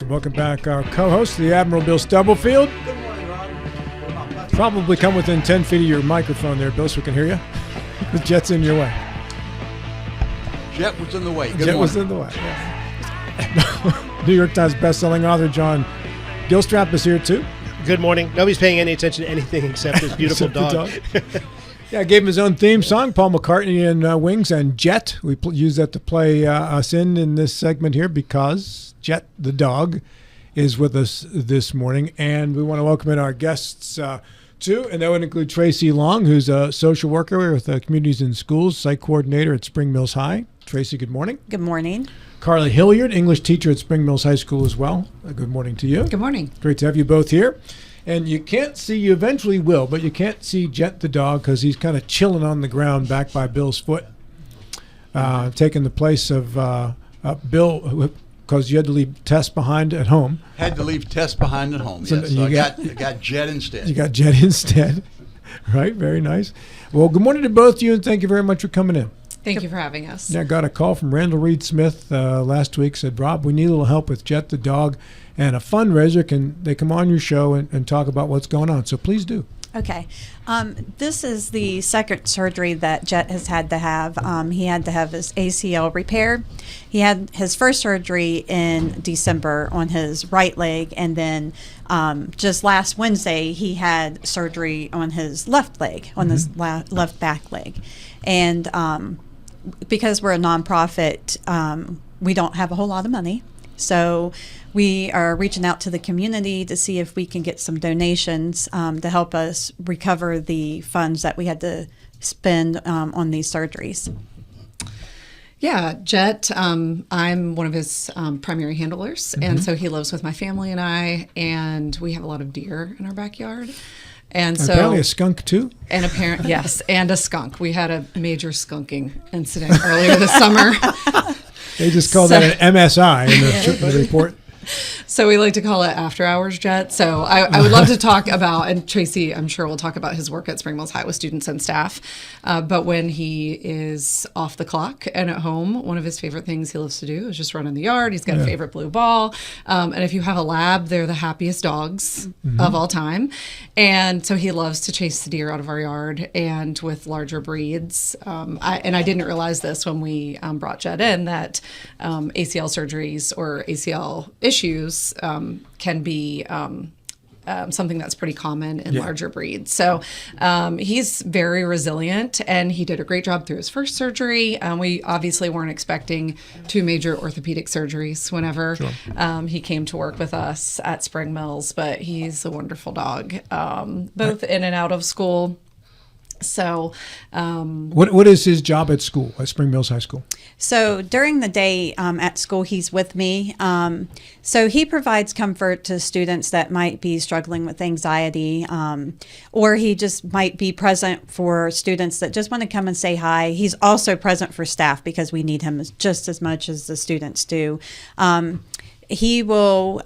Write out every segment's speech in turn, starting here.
Welcome back. Our co-host, the Admiral Bill Stubblefield. Good morning, Ron. Probably come within 10 feet of your microphone there, Bill, so we can hear you. The jet's in your way. Jet was in the way. Good Jet morning. was in the way, yeah. New York Times bestselling author John Gilstrap is here, too. Good morning. Nobody's paying any attention to anything except this beautiful dog. Yeah, I gave him his own theme song, Paul McCartney and Wings and Jet. We use that to play us in this segment here because Jet, the dog, is with us this morning. And we want to welcome in our guests, too. And that would include Tracy Long, who's a social worker with Communities in Schools, site coordinator at Spring Mills High. Tracy, good morning. Good morning. Karla Hilliard, English teacher at Spring Mills High School as well. Good morning to you. Good morning. Great to have you both here. And you can't see, you eventually will, but you can't see Jet the dog because he's kind of chilling on the ground back by Bill's foot, taking the place of Bill because you had to leave Tess behind at home. Had to leave Tess behind at home, yes. So I got Jet instead. You got Jet instead. Right, very nice. Well, good morning to both of you, and thank you very much for coming in. Thank you for having us. Yeah, I got a call from Randall Reed Smith last week, said, Rob, we need a little help with Jet the dog and a fundraiser. Can they come on your show and talk about what's going on? So please do. Okay. This is the second surgery that Jet has had to have. He had to have his ACL repaired. He had his first surgery in December on his right leg, and then just last Wednesday he had surgery on his left leg, on his left back leg. And because we're a nonprofit, we don't have a whole lot of money. So we are reaching out to the community to see if we can get some donations to help us recover the funds that we had to spend on these surgeries. Yeah, Jet, I'm one of his primary handlers, and so he lives with my family and I, and we have a lot of deer in our backyard. And so apparently a skunk too? And yes, and a skunk. We had a major skunking incident earlier this summer. They just call that an MSI in the report. So we like to call it after hours Jet. So I would love to talk about, and Tracy, I'm sure will talk about his work at Spring Mills High with students and staff. But when he is off the clock and at home, one of his favorite things he loves to do is just run in the yard. He's got a favorite blue ball. And if you have a lab, they're the happiest dogs of all time. And so he loves to chase the deer out of our yard and with larger breeds. I didn't realize this when we brought Jet in, that ACL surgeries or ACL issues can be something that's pretty common in larger breeds. So he's very resilient, and he did a great job through his first surgery. We obviously weren't expecting 2 major orthopedic surgeries whenever he came to work with us at Spring Mills, but he's a wonderful dog, both in and out of school. So what is his job at school, at Spring Mills High School? So during the day at school, he's with me. So he provides comfort to students that might be struggling with anxiety, or he just might be present for students that just want to come and say hi. He's also present for staff because we need him just as much as the students do. He will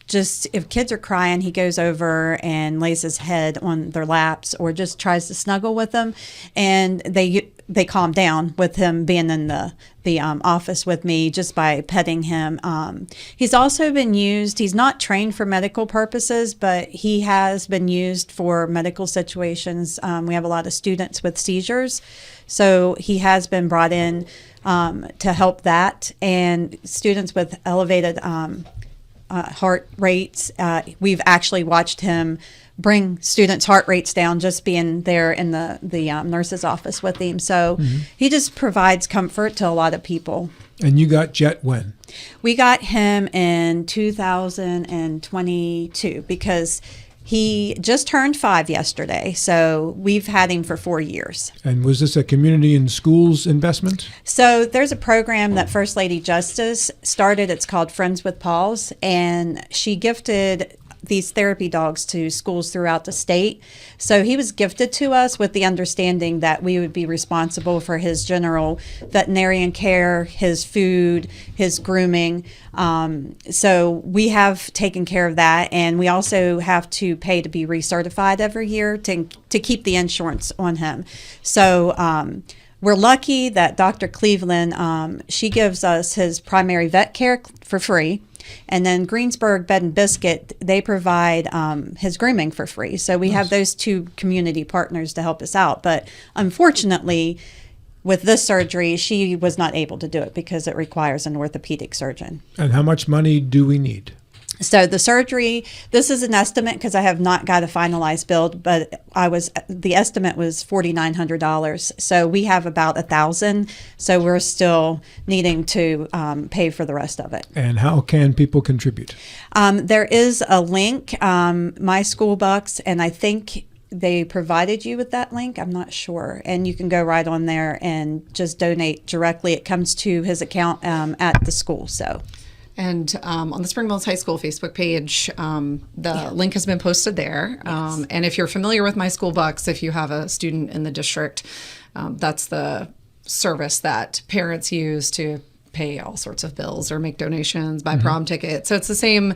just, if kids are crying, he goes over and lays his head on their laps or just tries to snuggle with them, and they calm down with him being in the office with me just by petting him. He's also been used, he's not trained for medical purposes, but he has been used for medical situations. We have a lot of students with seizures, so he has been brought in to help that, and students with elevated heart rates. We've actually watched him bring students' heart rates down just being there in the nurse's office with him. So he just provides comfort to a lot of people. And you got Jet when? We got him in 2022 because he just turned 5 yesterday, so we've had him for 4 years. And was this a community in schools investment? So there's a program that First Lady Justice started. It's called Friends with Paws, and she gifted these therapy dogs to schools throughout the state. So he was gifted to us with the understanding that we would be responsible for his general veterinarian care, his food, his grooming. So we have taken care of that, and we also have to pay to be recertified every year to keep the insurance on him. So we're lucky that Dr. Cleveland, she gives us his primary vet care for free. And then Greensburg Bed and Biscuit, they provide his grooming for free. So we have those two community partners to help us out. But unfortunately, with this surgery, she was not able to do it because it requires an orthopedic surgeon. And how much money do we need? So the surgery, this is an estimate because I have not got a finalized bill, but the estimate was $4,900. So we have about $1,000. So we're still needing to pay for the rest of it. And how can people contribute? There is a link, My School Bucks, and I think they provided you with that link. I'm not sure. And you can go right on there and just donate directly. It comes to his account at the school. So. And on the Spring Mills High School Facebook page, the link has been posted there. Yes. And if you're familiar with My School Bucks, if you have a student in the district, that's the service that parents use to pay all sorts of bills or make donations, buy prom tickets. So it's the same.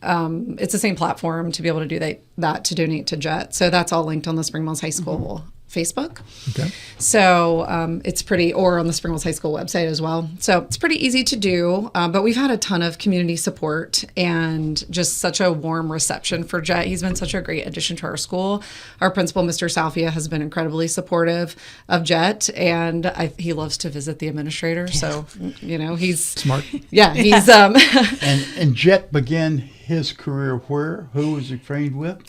It's the same platform to be able to do that to donate to Jet. So that's all linked on the Spring Mills High School Facebook. Okay. So it's pretty, or on the Spring Mills High School website as well. So it's pretty easy to do, but we've had a ton of community support and just such a warm reception for Jet. He's been such a great addition to our school. Our principal, Mr. Salvia, has been incredibly supportive of Jet, and he loves to visit the administrator. So, he's smart. Yeah, he's And Jet began his career where? Who was he trained with?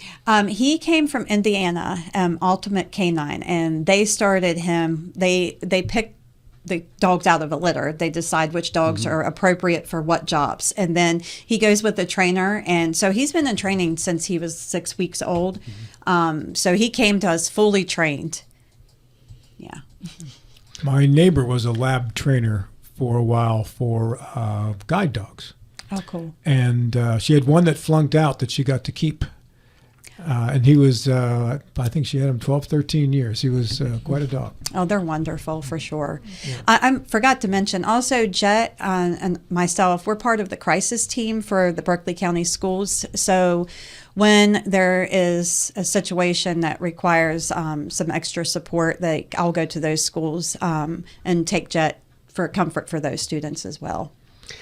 He came from Indiana, Ultimate Canine, and they started him. They picked the dogs out of a litter. They decide which dogs are appropriate for what jobs, and then he goes with the trainer. And so he's been in training since he was 6 weeks old. So he came to us fully trained. Yeah. My neighbor was a lab trainer for a while for guide dogs. Oh, cool. And she had one that flunked out that she got to keep. And he was, I think she had him 12, 13 years. He was quite a dog. Oh, they're wonderful for sure. Yeah. I forgot to mention also Jet and myself, we're part of the crisis team for the Berkeley County Schools. So when there is a situation that requires some extra support, I'll go to those schools and take Jet for comfort for those students as well.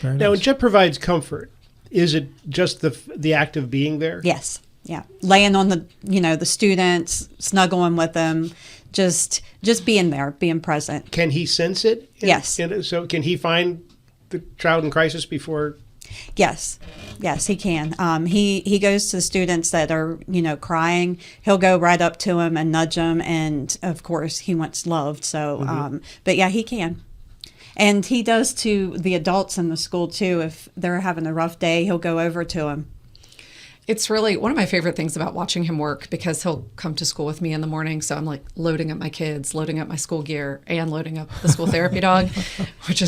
Now, when Jet provides comfort, is it just the act of being there? Yes. Yeah. Laying on the students, snuggling with them, just being there, being present. Can he sense it? Yes. So can he find the child in crisis before? Yes. Yes, he can. He goes to the students that are, crying. He'll go right up to them and nudge them. And of course he wants loved. So, but yeah, he can. And he does to the adults in the school, too. If they're having a rough day, he'll go over to them. It's really one of my favorite things about watching him work, because he'll come to school with me in the morning. So I'm like loading up my kids, loading up my school gear, and loading up the school therapy dog, which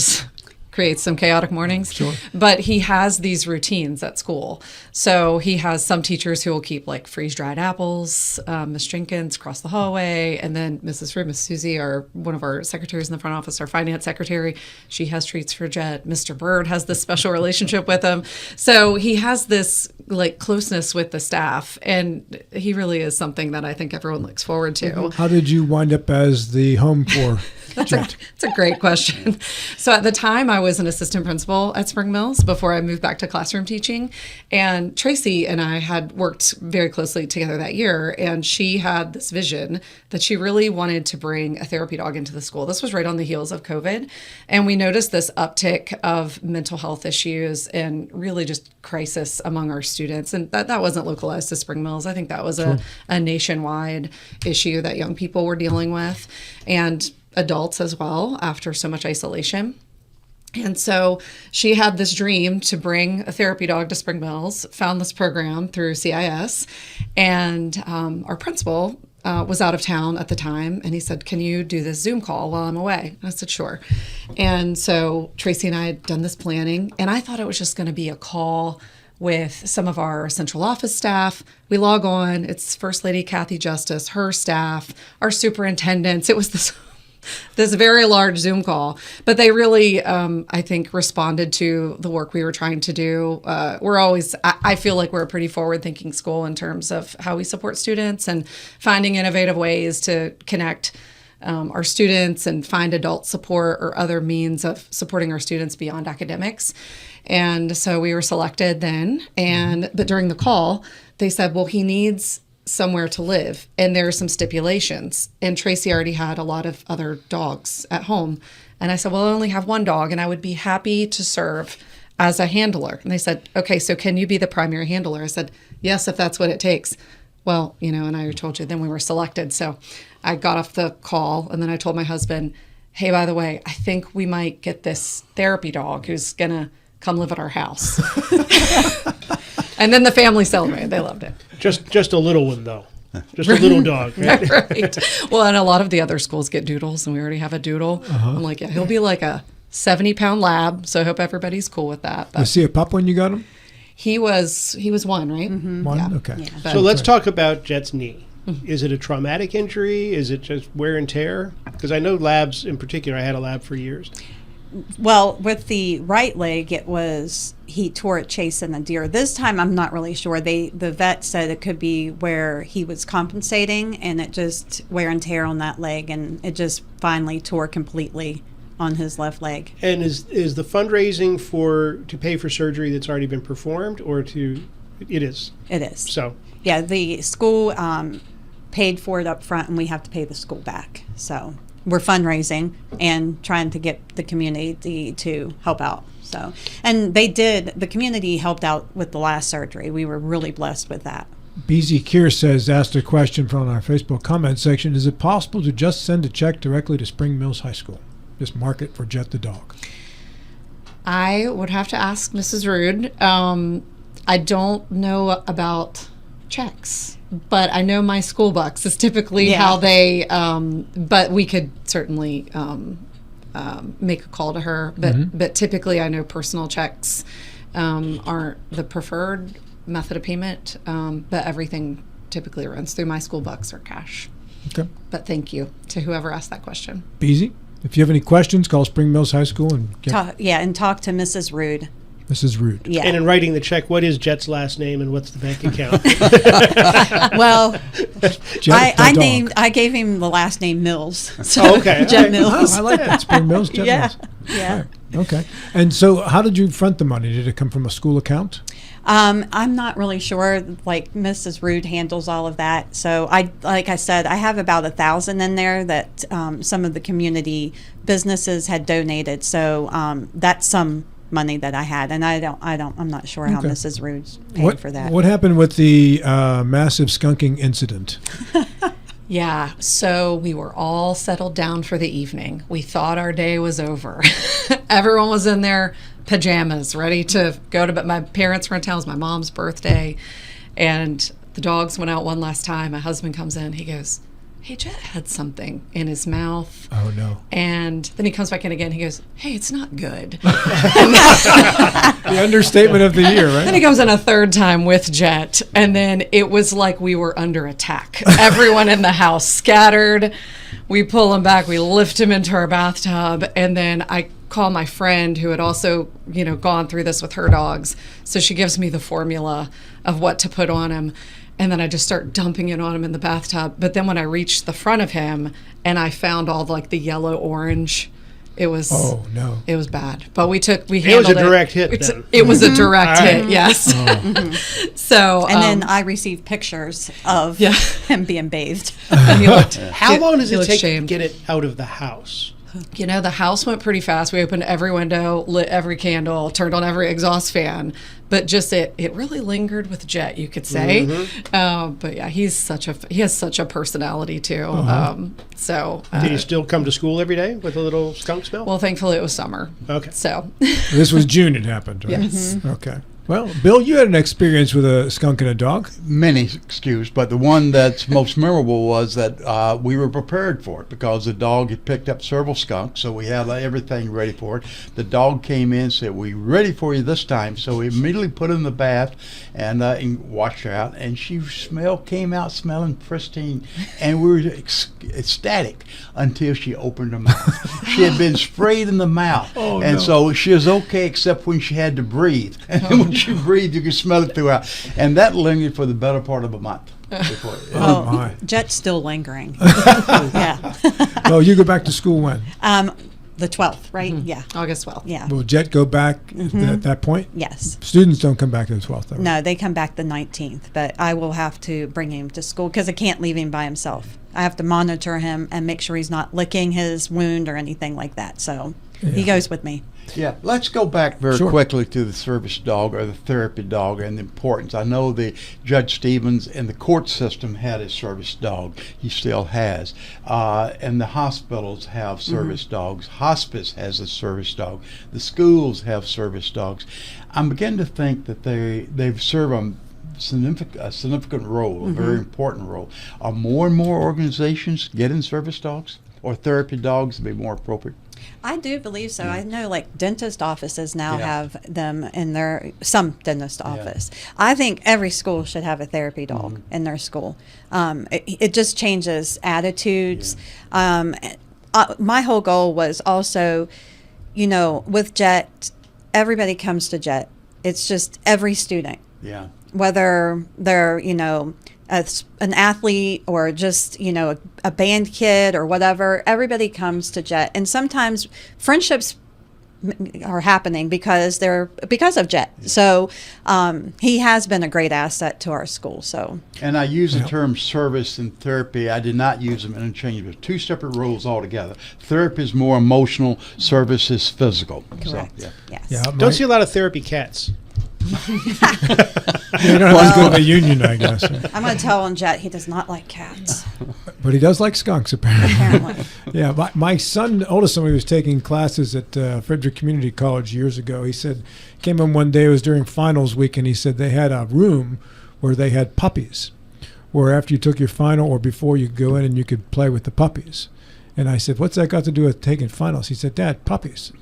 creates some chaotic mornings. Sure. But he has these routines at school. So he has some teachers who will keep like freeze-dried apples, Miss Jenkins across the hallway, and then Mrs. Fruit, Miss Susie, one of our secretaries in the front office, our finance secretary, she has treats for Jet. Mr. Bird has this special relationship with him. So he has this like closeness with the staff, and he really is something that I think everyone looks forward to. How did you wind up as the home for Jet? That's a great question. So at the time, I was an assistant principal at Spring Mills before I moved back to classroom teaching. And Tracy and I had worked very closely together that year. And she had this vision that she really wanted to bring a therapy dog into the school. This was right on the heels of COVID. And we noticed this uptick of mental health issues and really just crisis among our students. And that wasn't localized to Spring Mills. I think that was a nationwide issue that young people were dealing with, and adults as well, after so much isolation. And so she had this dream to bring a therapy dog to Spring Mills, found this program through CIS, and our principal was out of town at the time, and he said, "Can you do this Zoom call while I'm away?" And I said, "Sure." And so Tracy and I had done this planning, and I thought it was just going to be a call with some of our central office staff. We log on, it's First Lady Kathy Justice, her staff, our superintendents. It was this very large Zoom call, but they really, I think, responded to the work we were trying to do. I feel like we're a pretty forward-thinking school in terms of how we support students and finding innovative ways to connect our students and find adult support or other means of supporting our students beyond academics. And so we were selected then. But during the call, they said, well, he needs somewhere to live, and there are some stipulations. And Tracy already had a lot of other dogs at home. And I said, well, I only have one dog, and I would be happy to serve as a handler. And they said, okay, so can you be the primary handler? I said, yes, if that's what it takes. Well, and I told you, then we were selected. So I got off the call, and then I told my husband, hey, by the way, I think we might get this therapy dog who's going to come live at our house. And then the family celebrated. They loved it. Just a little one, though. Just a little dog. Right? Right. Well, and a lot of the other schools get doodles, and we already have a doodle. I'm like, yeah, he'll be like a 70-pound lab, so I hope everybody's cool with that. But Was he a pup when you got him? he was one, right? One? Yeah. Okay. Yeah. So let's talk about Jet's knee. Is it a traumatic injury? Is it just wear and tear? Because I know labs in particular, I had a lab for years. Well, with the right leg, he tore it chasing a deer. This time, I'm not really sure. The vet said it could be where he was compensating, and it just wear and tear on that leg, and it just finally tore completely on his left leg. And is the fundraising to pay for surgery that's already been performed, or it is? It is. So Yeah, the school paid for it up front, and we have to pay the school back. So we're fundraising and trying to get the community to help out. So, and the community helped out with the last surgery. We were really blessed with that. BZ Keir asked a question from our Facebook comment section. Is it possible to just send a check directly to Spring Mills High School? Just mark it for Jet the dog. I would have to ask Mrs. Rude. I don't know about checks, but I know my school bucks is typically how they, but we could certainly make a call to her. But typically I know personal checks aren't the preferred method of payment, but everything typically runs through my school bucks or cash. Okay. But thank you to whoever asked that question. BZ, if you have any questions, call Spring Mills High School and get And talk to Mrs. Rude. Mrs. Rude. Yeah. And in writing the check, what is Jet's last name and what's the bank account? Well, Jet the dog. I gave him the last name Mills. So Oh, okay. Jet Okay. Mills. Oh, I like that. Spring Mills, Jet Yeah. Mills. Yeah. Right. Okay. And so how did you front the money? Did it come from a school account? I'm not really sure. Like Mrs. Rude handles all of that. So like I said, I have about 1,000 in there that some of the community businesses had donated. So that's some money that I had, and I'm not sure how Okay. Mrs. Rude's paying for that. What happened with the massive skunking incident? Yeah, so we were all settled down for the evening. We thought our day was over. Everyone was in their pajamas, ready to go to bed. My parents were in town. It was my mom's birthday, and the dogs went out one last time. My husband comes in. He goes, hey, Jet had something in his mouth. Oh, no. And then he comes back in again. He goes, hey, it's not good. The understatement of the year, Then right? he comes in a third time with Jet, and then it was like we were under attack. Everyone in the house scattered. We pull him back. We lift him into our bathtub, and then I call my friend who had also, gone through this with her dogs. So she gives me the formula of what to put on him. And then I just start dumping it on him in the bathtub. But then when I reached the front of him and I found all the yellow orange, it was Oh, no. it was bad. But we handled it. It was a direct hit then. It was a direct hit, yes. So and then I received pictures of him being bathed. and he looked. How long does he it looked take shamed. to get it out of the house? The house went pretty fast. We opened every window, lit every candle, turned on every exhaust fan. But just it really lingered with Jet, you could say. But yeah, he has such a personality too. Did he still come to school every day with a little skunk smell? Well, thankfully it was summer. Okay. So This was June it happened, right? yes. Okay. Well, Bill, you had an experience with a skunk and a dog. Many excuse, but the one that's most memorable was that we were prepared for it because the dog had picked up several skunks, so we had everything ready for it. The dog came in and said, "We're ready for you this time." So we immediately put her in the bath and washed her out, and she came out smelling pristine, and we were ecstatic until she opened her mouth. She had been sprayed in the mouth, and so she was okay except when she had to breathe. And when she breathed, you could smell it throughout, and that lingered for the better part of a month. Oh, my. Jet's still lingering. Yeah. Well, you go back to school when? The 12th, right? Yeah. August 12th. Yeah. Will Jet go back at that point? Yes. Students don't come back to the 12th, though. No, they come back the 19th, but I will have to bring him to school because I can't leave him by himself. I have to monitor him and make sure he's not licking his wound or anything like that. So he goes with me. Yeah, let's go back very Sure. quickly to the service dog or the therapy dog and the importance. I know the Judge Stevens in the court system had a service dog. He still has. And the hospitals have service dogs. Hospice has a service dog. The schools have service dogs. I'm beginning to think that they've served a significant role, a very important role. Are more and more organizations getting service dogs or therapy dogs to be more appropriate? I do believe so. I know like dentist offices now Yeah. have them in some dentist office. I think every school should have a therapy dog in their school. It just changes attitudes. My whole goal was also, with Jet, everybody comes to Jet. It's just every student. Yeah. Whether they're, an athlete or just, a band kid or whatever, everybody comes to Jet. And sometimes friendships are happening because of Jet. So he has been a great asset to our school. So. And I use the term service and therapy. I did not use them interchangeably. Two separate roles altogether. Therapy is more emotional. Service is physical. Correct. So, yeah. Yes. Yeah, Don't see a lot of therapy cats. You don't have as good of a union, I guess. I'm going to tell on Jet he does not like cats, But he does like skunks, apparently. apparently. Yeah, my son, oldest son, he was taking classes at Frederick Community College years ago. He said, came in one day, it was during finals week, and he said they had a room where they had puppies, where after you took your final or before you could go in and you could play with the puppies. And I said, what's that got to do with taking finals? He said, Dad, puppies.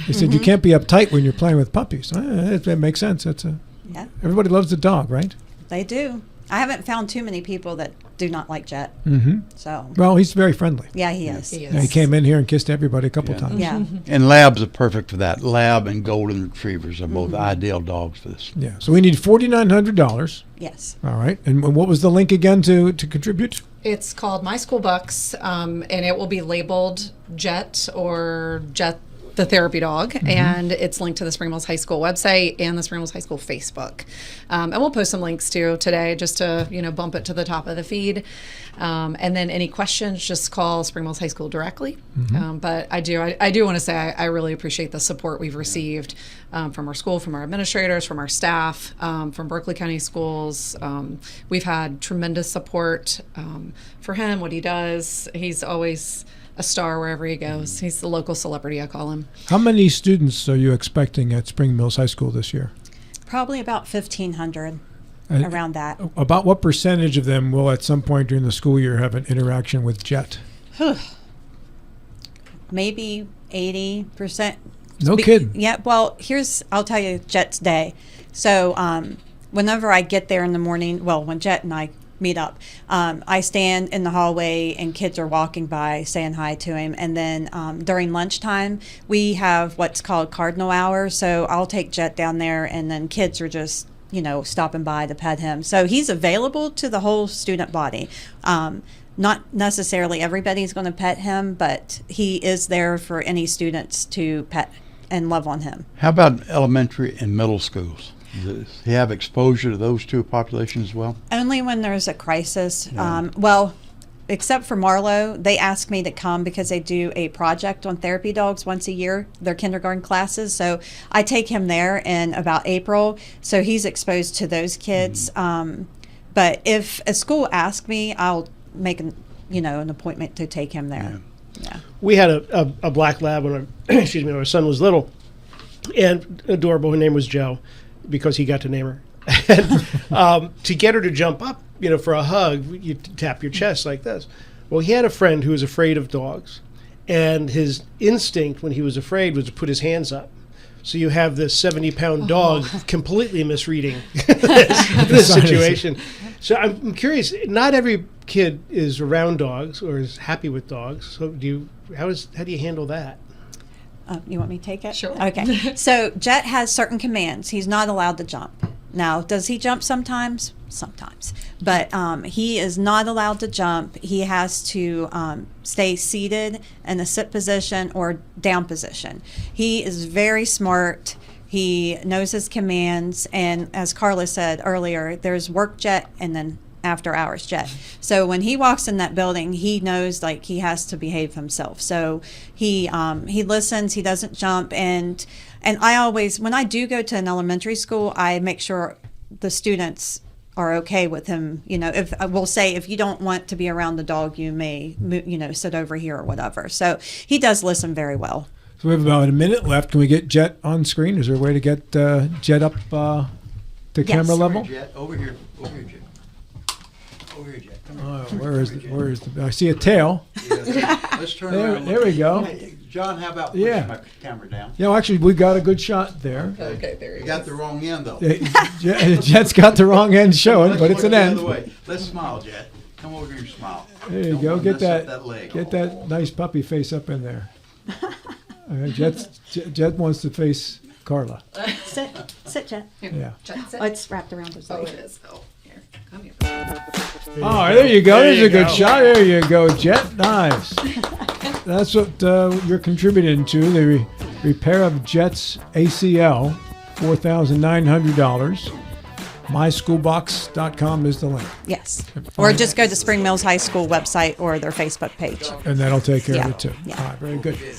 He said, you can't be uptight when you're playing with puppies. That makes sense. Yeah, Everybody loves the dog, right? they do. I haven't found too many people that do not like Jet. Mm-hmm. So, Well, he's very friendly. yeah, he is. He Yeah, he is. came in here and kissed everybody a couple times. Yeah. And labs are perfect for that. Lab and golden retrievers are both ideal dogs for this. Yeah. So we need $4,900. Yes. All right. And what was the link again to contribute? It's called My School Bucks, and it will be labeled Jet or Jet the Therapy Dog, and it's linked to the Spring Mills High School website and the Spring Mills High School Facebook. And we'll post some links too today just to bump it to the top of the feed. And then any questions, just call Spring Mills High School directly. But I do want to say I really appreciate the support we've received from our school, from our administrators, from our staff, from Berkeley County Schools. We've had tremendous support for him, what he does. He's always a star wherever he goes. He's the local celebrity, I call him. How many students are you expecting at Spring Mills High School this year? Probably about 1,500, Uh, around that. About what percentage of them will at some point during the school year have an interaction with Jet? Maybe 80%. No kidding. Yeah, well, I'll tell you Jet's day. So whenever I get there in the morning, when Jet and I meet up, I stand in the hallway and kids are walking by saying hi to him. And then during lunchtime, we have what's called Cardinal Hour. So I'll take Jet down there and then kids are just, stopping by to pet him. So he's available to the whole student body. Not necessarily everybody's going to pet him, but he is there for any students to pet and love on him. How about elementary and middle schools? Does he have exposure to those two populations as well? Only when there's a crisis. Except for Marlowe, they ask me to come because they do a project on therapy dogs once a year, their kindergarten classes. So I take him there in about April. So he's exposed to those kids. But if a school asks me, I'll make an appointment to take him there. Yeah. We had a black lab when our son was little, and adorable. Her name was Joe, because he got to name her. And, to get her to jump up, for a hug, you tap your chest like this. Well, he had a friend who was afraid of dogs, and his instinct when he was afraid was to put his hands up. So you have this 70-pound dog completely misreading this situation. So I'm curious. Not every kid is around dogs or is happy with dogs. So how do you handle that? You want me to take it? Sure. Okay. So Jet has certain commands. He's not allowed to jump. Now, does he jump sometimes? sometimes. But he is not allowed to jump. He has to stay seated in a sit position or down position. He is very smart. He knows his commands. And as Karla said earlier, there's work jet and then after hours jet. So when he walks in that building, he knows like he has to behave himself. So he listens, he doesn't jump. And I always, when I do go to an elementary school, I make sure the students are okay with him. You know, if I will say, if you don't want to be around the dog, you may, sit over here or whatever. So he does listen very well. So we have about a minute left. Can we get Jet on screen? Is there a way to get Jet up to camera level? Jet, over here, Jet. Over here, Jet. Come here. Where is the? I see a tail. Yeah, let's turn around. There we go. Hey, John, how about pushing Yeah. my camera down? Yeah, well, actually, we got a good shot there. Okay, there You got the wrong end, though. Jet's got the wrong end showing, but it's look an the end. other way. Let's smile, Jet. Come over here and smile. There you Don't go. wanna Get mess up that. leg. Get that nice puppy face up in there. Jet wants to face Karla. Sit, Jet. Yeah. Oh, it's wrapped around his Oh, leg. it is. Oh, here. Come here. Oh, there you go. There's you a good go. shot. There you go, Jet. Nice. That's what you're contributing to, the repair of Jet's ACL, $4,900. MySchoolbox.com is the link, Yes. Or just go to Spring Mills High School website or their Facebook page. and that'll take care Yeah, of it too. yeah. All right, very good.